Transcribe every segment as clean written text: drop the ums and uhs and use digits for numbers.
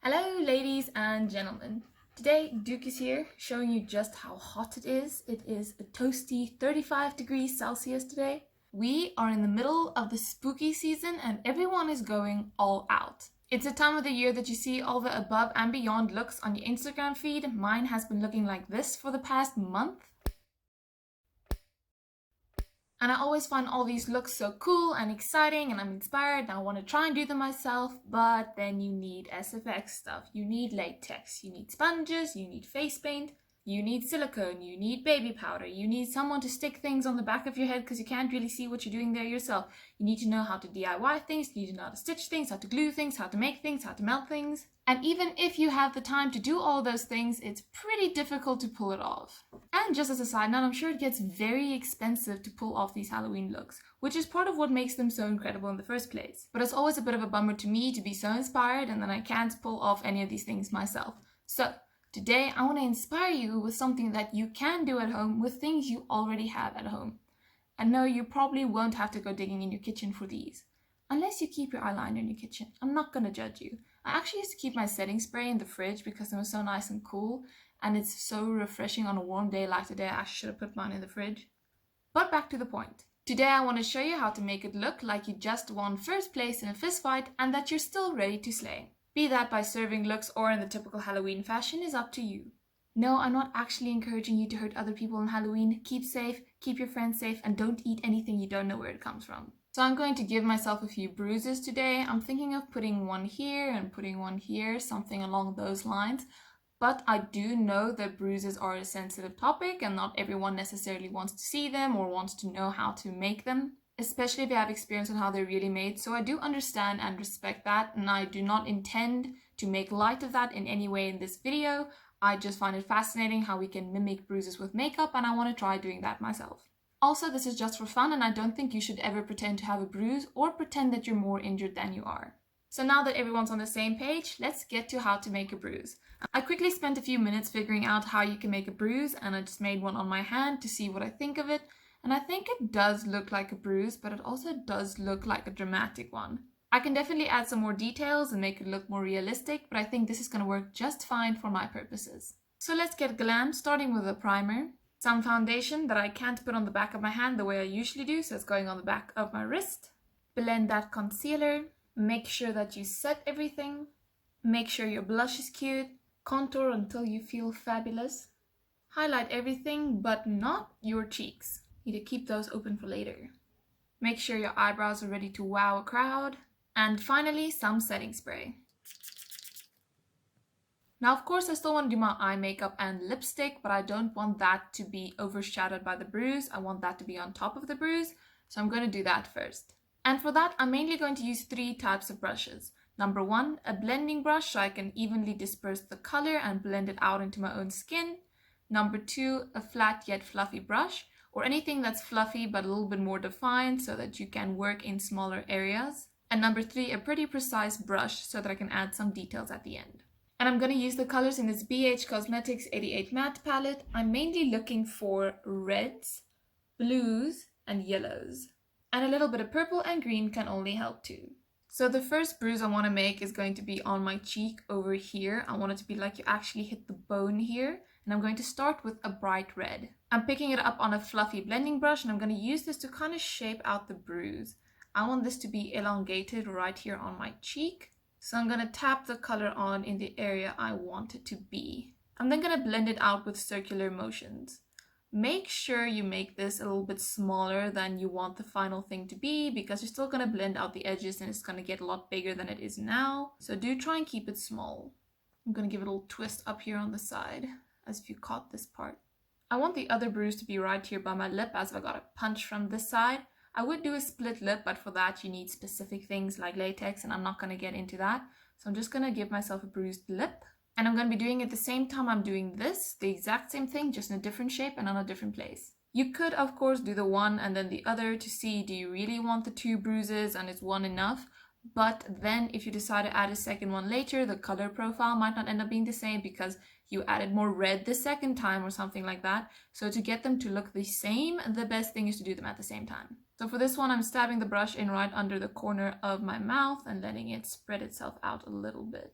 Hello ladies and gentlemen. Today Duke is here showing you just how hot it is. It is a toasty 35 degrees Celsius today. We are in the middle of the spooky season and everyone is going all out. It's a time of the year that you see all the above and beyond looks on your Instagram feed. Mine has been looking like this for the past month. And I always find all these looks so cool and exciting and I'm inspired and I want to try and do them myself, but then you need SFX stuff. You need latex, you need sponges, you need face paint, you need silicone, you need baby powder, you need someone to stick things on the back of your head because you can't really see what you're doing there yourself. You need to know how to DIY things, you need to know how to stitch things, how to glue things, how to make things, how to melt things. And even if you have the time to do all those things, it's pretty difficult to pull it off. And just as a side note, I'm sure it gets very expensive to pull off these Halloween looks, which is part of what makes them so incredible in the first place. But it's always a bit of a bummer to me to be so inspired and then I can't pull off any of these things myself. So today I want to inspire you with something that you can do at home with things you already have at home. And no, you probably won't have to go digging in your kitchen for these. Unless you keep your eyeliner in your kitchen. I'm not gonna judge you. I actually used to keep my setting spray in the fridge because it was so nice and cool and it's so refreshing on a warm day like today. I actually should have put mine in the fridge. But back to the point. Today I want to show you how to make it look like you just won first place in a fist fight and that you're still ready to slay. Be that by serving looks or in the typical Halloween fashion is up to you. No, I'm not actually encouraging you to hurt other people on Halloween. Keep safe, keep your friends safe, and don't eat anything you don't know where it comes from. So I'm going to give myself a few bruises today. I'm thinking of putting one here and putting one here, something along those lines. But I do know that bruises are a sensitive topic and not everyone necessarily wants to see them or wants to know how to make them, especially if you have experience on how they're really made. So I do understand and respect that, and I do not intend to make light of that in any way in this video. I just find it fascinating how we can mimic bruises with makeup and I want to try doing that myself. Also, this is just for fun and I don't think you should ever pretend to have a bruise or pretend that you're more injured than you are. So now that everyone's on the same page, let's get to how to make a bruise. I quickly spent a few minutes figuring out how you can make a bruise and I just made one on my hand to see what I think of it. And I think it does look like a bruise, but it also does look like a dramatic one. I can definitely add some more details and make it look more realistic, but I think this is going to work just fine for my purposes. So let's get glam, starting with a primer. Some foundation that I can't put on the back of my hand the way I usually do, so it's going on the back of my wrist. Blend that concealer. Make sure that you set everything. Make sure your blush is cute. Contour until you feel fabulous. Highlight everything, but not your cheeks. Need to keep those open for later. Make sure your eyebrows are ready to wow a crowd. And finally, some setting spray. Now, of course, I still want to do my eye makeup and lipstick, but I don't want that to be overshadowed by the bruise. I want that to be on top of the bruise, so I'm going to do that first. And for that, I'm mainly going to use 3 types of brushes. Number 1, a blending brush so I can evenly disperse the color and blend it out into my own skin. Number 2, a flat yet fluffy brush, or anything that's fluffy but a little bit more defined so that you can work in smaller areas. And number 3, a pretty precise brush so that I can add some details at the end. And I'm going to use the colors in this BH Cosmetics 88 Matte palette. I'm mainly looking for reds, blues, and yellows. And a little bit of purple and green can only help too. So the first bruise I want to make is going to be on my cheek over here. I want it to be like you actually hit the bone here. And I'm going to start with a bright red. I'm picking it up on a fluffy blending brush and I'm going to use this to kind of shape out the bruise. I want this to be elongated right here on my cheek. So I'm going to tap the color on in the area I want it to be. I'm then going to blend it out with circular motions. Make sure you make this a little bit smaller than you want the final thing to be because you're still going to blend out the edges and it's going to get a lot bigger than it is now. So do try and keep it small. I'm going to give it a little twist up here on the side as if you caught this part. I want the other bruise to be right here by my lip as if I got a punch from this side. I would do a split lip, but for that you need specific things like latex and I'm not going to get into that. So I'm just going to give myself a bruised lip. And I'm going to be doing it at the same time I'm doing this, the exact same thing, just in a different shape and on a different place. You could, of course, do the one and then the other to see, do you really want the 2 bruises and is one enough? But then if you decide to add a second one later, the color profile might not end up being the same because you added more red the second time or something like that. So to get them to look the same, the best thing is to do them at the same time. So for this one, I'm stabbing the brush in right under the corner of my mouth and letting it spread itself out a little bit.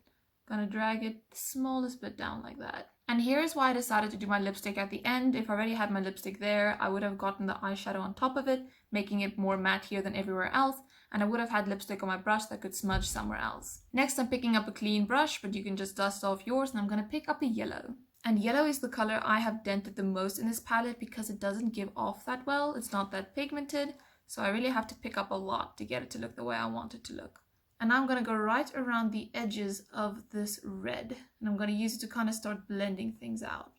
Gonna drag it the smallest bit down like that. And here's why I decided to do my lipstick at the end. If I already had my lipstick there, I would have gotten the eyeshadow on top of it, making it more matte here than everywhere else, and I would have had lipstick on my brush that could smudge somewhere else. Next, I'm picking up a clean brush, but you can just dust off yours, and I'm gonna pick up a yellow. And yellow is the color I have dented the most in this palette because it doesn't give off that well. It's not that pigmented, so I really have to pick up a lot to get it to look the way I want it to look. And now I'm going to go right around the edges of this red, and I'm going to use it to kind of start blending things out.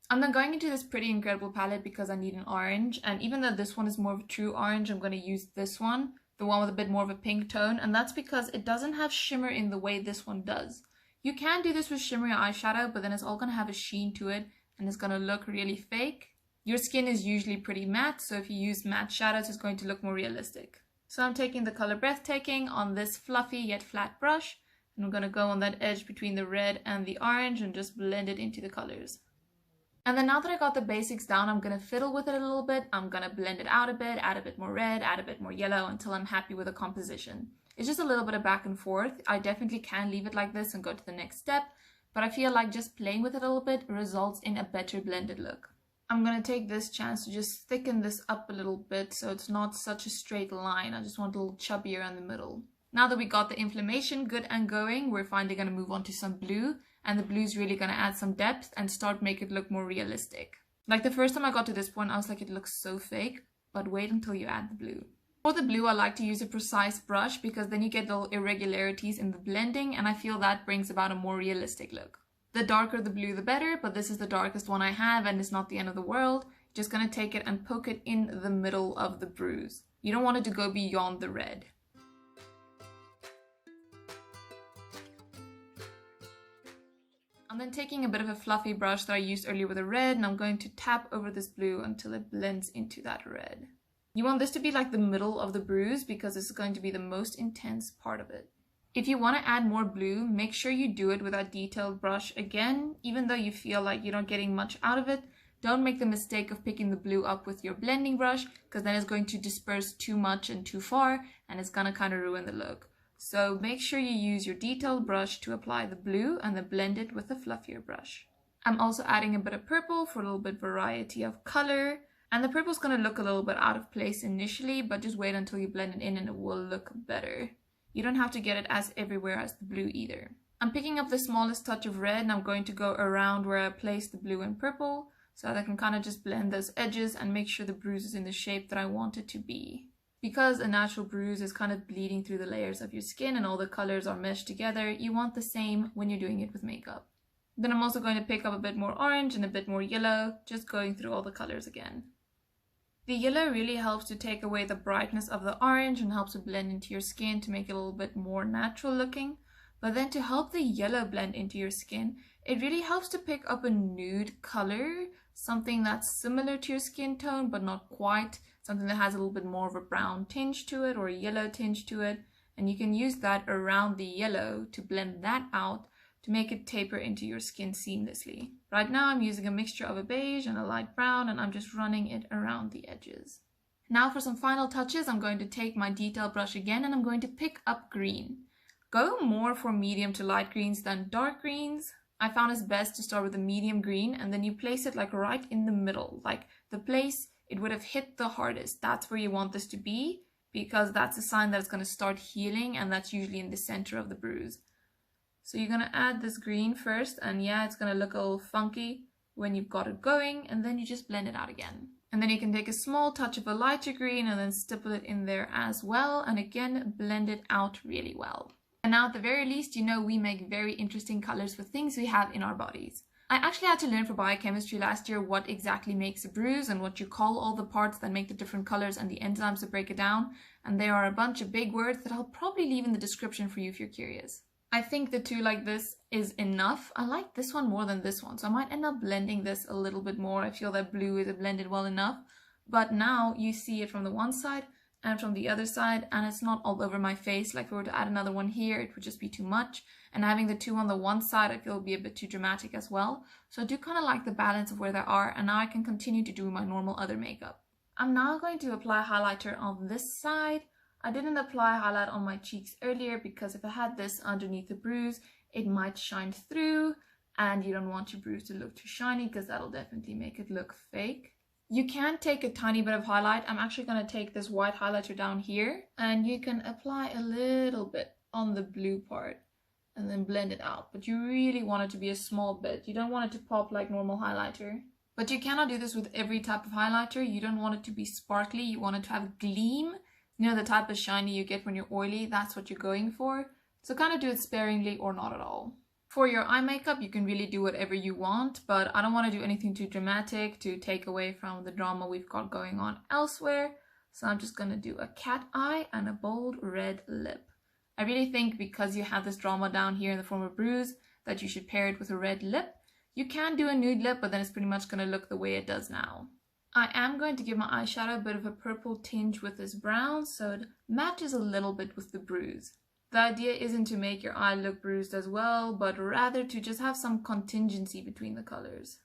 I'm then going into this Pretty Incredible palette because I need an orange, and even though this one is more of a true orange, I'm going to use this one, the one with a bit more of a pink tone, and that's because it doesn't have shimmer in the way this one does. You can do this with shimmery eyeshadow, but then it's all going to have a sheen to it, and it's going to look really fake. Your skin is usually pretty matte, so if you use matte shadows, it's going to look more realistic. So I'm taking the color Breathtaking on this fluffy yet flat brush, and I'm going to go on that edge between the red and the orange and just blend it into the colors. And then now that I got the basics down, I'm going to fiddle with it a little bit. I'm going to blend it out a bit, add a bit more red, add a bit more yellow until I'm happy with the composition. It's just a little bit of back and forth. I definitely can leave it like this and go to the next step, but I feel like just playing with it a little bit results in a better blended look. I'm going to take this chance to just thicken this up a little bit so it's not such a straight line. I just want a little chubbier in the middle. Now that we got the inflammation good and going, we're finally going to move on to some blue. And the blue is really going to add some depth and start make it look more realistic. Like the first time I got to this point, I was like, it looks so fake. But wait until you add the blue. For the blue, I like to use a precise brush because then you get little irregularities in the blending. And I feel that brings about a more realistic look. The darker the blue, the better, but this is the darkest one I have and it's not the end of the world. Just gonna take it and poke it in the middle of the bruise. You don't want it to go beyond the red. I'm then taking a bit of a fluffy brush that I used earlier with the red, and I'm going to tap over this blue until it blends into that red. You want this to be like the middle of the bruise because this is going to be the most intense part of it. If you want to add more blue, make sure you do it with a detailed brush again. Even though you feel like you're not getting much out of it, don't make the mistake of picking the blue up with your blending brush because then it's going to disperse too much and too far and it's going to kind of ruin the look. So make sure you use your detailed brush to apply the blue and then blend it with a fluffier brush. I'm also adding a bit of purple for a little bit variety of color. And the purple is going to look a little bit out of place initially, but just wait until you blend it in and it will look better. You don't have to get it as everywhere as the blue either. I'm picking up the smallest touch of red and I'm going to go around where I placed the blue and purple so that I can kind of just blend those edges and make sure the bruise is in the shape that I want it to be. Because a natural bruise is kind of bleeding through the layers of your skin and all the colors are meshed together, you want the same when you're doing it with makeup. Then I'm also going to pick up a bit more orange and a bit more yellow, just going through all the colors again. The yellow really helps to take away the brightness of the orange and helps to blend into your skin to make it a little bit more natural looking. But then to help the yellow blend into your skin, it really helps to pick up a nude color, something that's similar to your skin tone but not quite, something that has a little bit more of a brown tinge to it or a yellow tinge to it. And you can use that around the yellow to blend that out to make it taper into your skin seamlessly. Right now I'm using a mixture of a beige and a light brown and I'm just running it around the edges. Now for some final touches, I'm going to take my detail brush again and I'm going to pick up green. Go more for medium to light greens than dark greens. I found it's best to start with a medium green and then you place it like right in the middle, like the place it would have hit the hardest. That's where you want this to be because that's a sign that it's going to start healing and that's usually in the center of the bruise. So you're going to add this green first and yeah, it's going to look a little funky when you've got it going and then you just blend it out again. And then you can take a small touch of a lighter green and then stipple it in there as well and again blend it out really well. And now at the very least, you know we make very interesting colors for things we have in our bodies. I actually had to learn for biochemistry last year what exactly makes a bruise and what you call all the parts that make the different colors and the enzymes that break it down. And there are a bunch of big words that I'll probably leave in the description for you if you're curious. I think the two like this is enough. I like this one more than this one, so I might end up blending this a little bit more. I feel that blue is blended well enough, but now you see it from the one side and from the other side, and it's not all over my face. Like if we were to add another one here, it would just be too much, and having the two on the one side I feel would be a bit too dramatic as well. So I do kind of like the balance of where they are, and now I can continue to do my normal other makeup. I'm now going to apply highlighter on this side. I didn't apply highlight on my cheeks earlier because if I had this underneath the bruise, it might shine through, and you don't want your bruise to look too shiny because that'll definitely make it look fake. You can take a tiny bit of highlight. I'm actually going to take this white highlighter down here, and you can apply a little bit on the blue part and then blend it out. But you really want it to be a small bit. You don't want it to pop like normal highlighter. But you cannot do this with every type of highlighter. You don't want it to be sparkly. You want it to have gleam. You know, the type of shiny you get when you're oily, that's what you're going for. So kind of do it sparingly or not at all. For your eye makeup, you can really do whatever you want, but I don't want to do anything too dramatic to take away from the drama we've got going on elsewhere. So I'm just going to do a cat eye and a bold red lip. I really think because you have this drama down here in the form of bruise that you should pair it with a red lip. You can do a nude lip, but then it's pretty much going to look the way it does now. I am going to give my eyeshadow a bit of a purple tinge with this brown so it matches a little bit with the bruise. The idea isn't to make your eye look bruised as well, but rather to just have some contingency between the colors.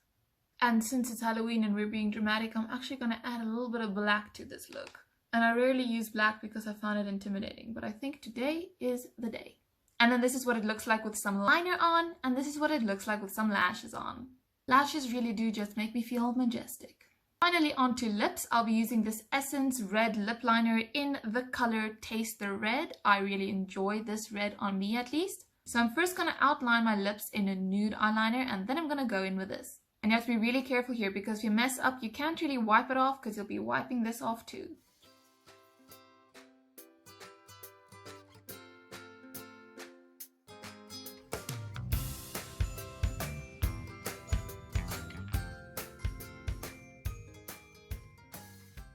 And since it's Halloween and we're being dramatic, I'm actually going to add a little bit of black to this look. And I rarely use black because I found it intimidating, but I think today is the day. And then this is what it looks like with some liner on, and this is what it looks like with some lashes on. Lashes really do just make me feel majestic. Finally, onto lips. I'll be using this Essence Red Lip Liner in the color Taste the Red. I really enjoy this red on me at least. So I'm first going to outline my lips in a nude eyeliner, and then I'm going to go in with this. And you have to be really careful here because if you mess up, you can't really wipe it off because you'll be wiping this off too.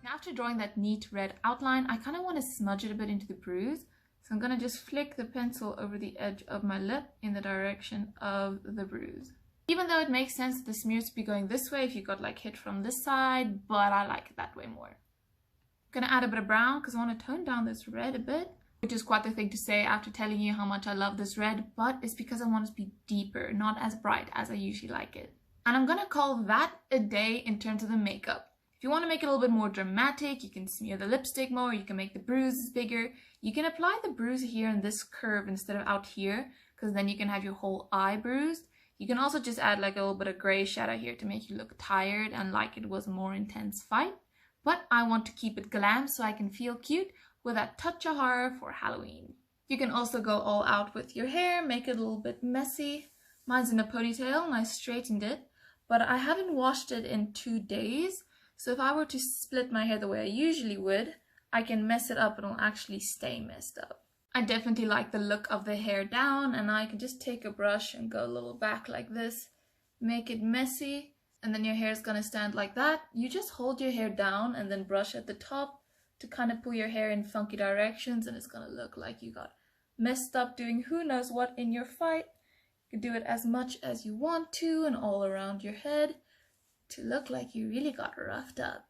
After drawing that neat red outline, I kind of want to smudge it a bit into the bruise. So I'm going to just flick the pencil over the edge of my lip in the direction of the bruise. Even though it makes sense that the smears would be going this way if you got like hit from this side, but I like it that way more. I'm going to add a bit of brown because I want to tone down this red a bit, which is quite the thing to say after telling you how much I love this red, but it's because I want it to be deeper, not as bright as I usually like it. And I'm going to call that a day in terms of the makeup. If you want to make it a little bit more dramatic, you can smear the lipstick more, you can make the bruises bigger. You can apply the bruise here in this curve instead of out here, because then you can have your whole eye bruised. You can also just add like a little bit of gray shadow here to make you look tired and like it was a more intense fight. But I want to keep it glam so I can feel cute with that touch of horror for Halloween. You can also go all out with your hair, make it a little bit messy. Mine's in a ponytail and I straightened it, but I haven't washed it in 2 days. So if I were to split my hair the way I usually would, I can mess it up and it'll actually stay messed up. I definitely like the look of the hair down, and I can just take a brush and go a little back like this, make it messy, and then your hair is going to stand like that. You just hold your hair down and then brush at the top to kind of pull your hair in funky directions, and it's going to look like you got messed up doing who knows what in your fight. You can do it as much as you want to and all around your head to look like you really got roughed up.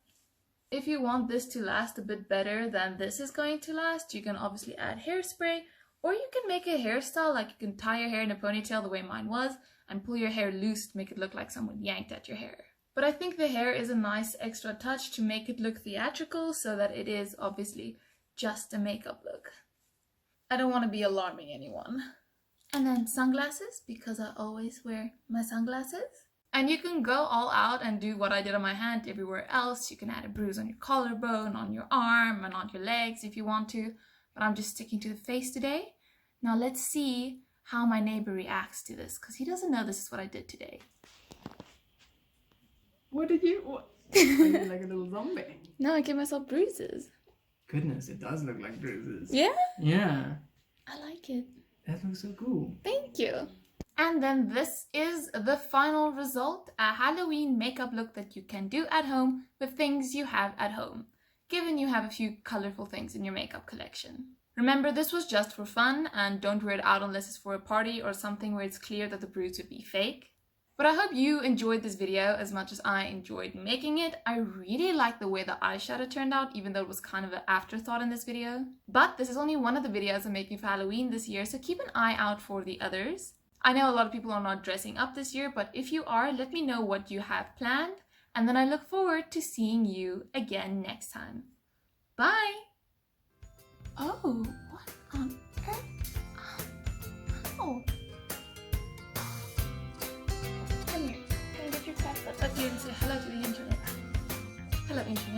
If you want this to last a bit better than this is going to last, you can obviously add hairspray, or you can make a hairstyle like you can tie your hair in a ponytail the way mine was and pull your hair loose to make it look like someone yanked at your hair. But I think the hair is a nice extra touch to make it look theatrical so that it is obviously just a makeup look. I don't want to be alarming anyone. And then sunglasses, because I always wear my sunglasses. And you can go all out and do what I did on my hand everywhere else. You can add a bruise on your collarbone, on your arm, and on your legs if you want to. But I'm just sticking to the face today. Now let's see how my neighbor reacts to this, because he doesn't know this is what I did today. What did you... What? Are you like a little zombie? No, I gave myself bruises. Goodness, it does look like bruises. Yeah? Yeah. I like it. That looks so cool. Thank you. And then this is the final result, a Halloween makeup look that you can do at home with things you have at home, given you have a few colorful things in your makeup collection. Remember, this was just for fun, and don't wear it out unless it's for a party or something where it's clear that the bruise would be fake. But I hope you enjoyed this video as much as I enjoyed making it. I really like the way the eyeshadow turned out, even though it was kind of an afterthought in this video. But this is only one of the videos I'm making for Halloween this year, so keep an eye out for the others. I know a lot of people are not dressing up this year, but if you are, let me know what you have planned, and then I look forward to seeing you again next time. Bye! Oh, what on earth? Oh. Let you say hello to the internet. Hello internet.